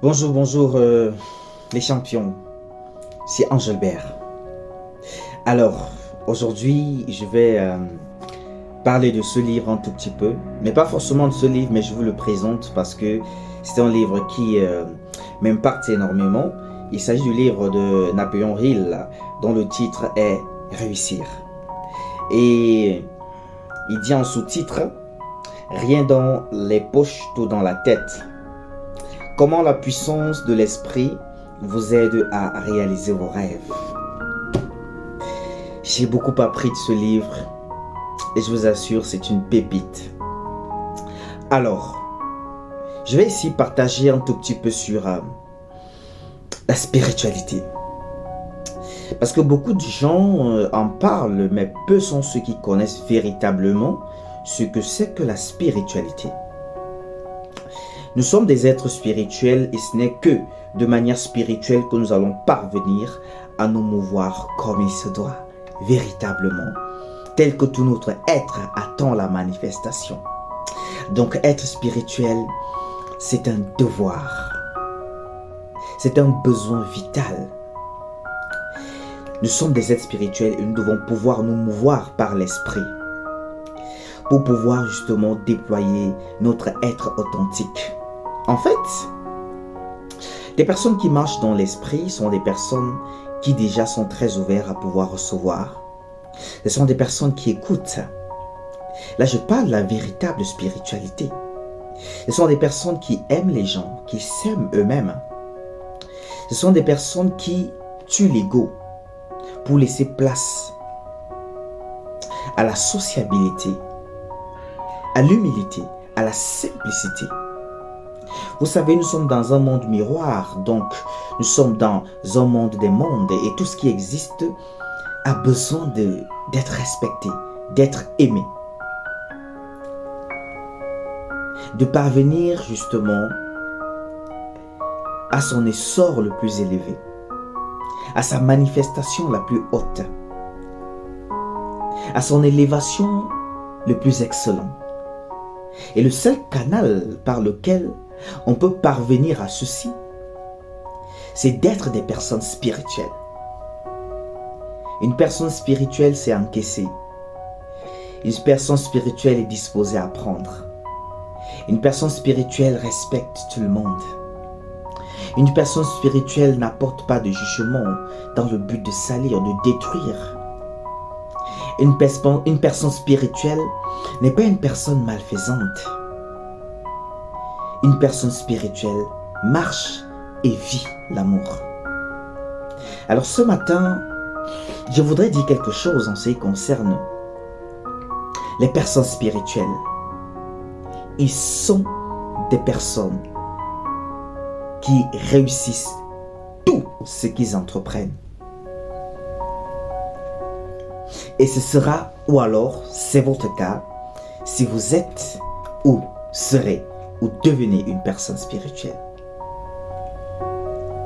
Bonjour, bonjour les champions, c'est Angelbert. Alors, aujourd'hui, je vais parler de ce livre un tout petit peu, mais pas forcément de ce livre, mais je vous le présente parce que c'est un livre qui m'impacte énormément. Il s'agit du livre de Napoléon Hill, dont le titre est Réussir. Et il dit en sous-titre, rien dans les poches, tout dans la tête. Comment la puissance de l'esprit vous aide à réaliser vos rêves. J'ai beaucoup appris de ce livre et je vous assure, c'est une pépite. Alors, je vais ici partager un tout petit peu sur la spiritualité. Parce que beaucoup de gens en parlent, mais peu sont ceux qui connaissent véritablement ce que c'est que la spiritualité. Nous sommes des êtres spirituels et ce n'est que de manière spirituelle que nous allons parvenir à nous mouvoir comme il se doit, véritablement, tel que tout notre être attend la manifestation. Donc être spirituel, c'est un devoir, c'est un besoin vital. Nous sommes des êtres spirituels et nous devons pouvoir nous mouvoir par l'esprit pour pouvoir justement déployer notre être authentique. En fait, les personnes qui marchent dans l'esprit sont des personnes qui déjà sont très ouvertes à pouvoir recevoir. Ce sont des personnes qui écoutent. Là, je parle de la véritable spiritualité. Ce sont des personnes qui aiment les gens, qui s'aiment eux-mêmes. Ce sont des personnes qui tuent l'ego pour laisser place à la sociabilité, à l'humilité, à la simplicité. Vous savez, nous sommes dans un monde miroir, donc nous sommes dans un monde des mondes et tout ce qui existe a besoin d'être respecté, d'être aimé. De parvenir justement à son essor le plus élevé, à sa manifestation la plus haute, à son élévation le plus excellent. Et le seul canal par lequel on peut parvenir à ceci, c'est d'être des personnes spirituelles. Une personne spirituelle, c'est encaisser. Une personne spirituelle est disposée à apprendre. Une personne spirituelle respecte tout le monde. Une personne spirituelle n'apporte pas de jugement dans le but de salir, de détruire. Une personne spirituelle n'est pas une personne malfaisante. Une personne spirituelle marche et vit l'amour. Alors ce matin, je voudrais dire quelque chose en ce qui concerne les personnes spirituelles. Ils sont des personnes qui réussissent tout ce qu'ils entreprennent. Et ce sera, ou alors, c'est votre cas, si vous êtes ou serez ou devenez une personne spirituelle.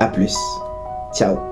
À plus. Ciao.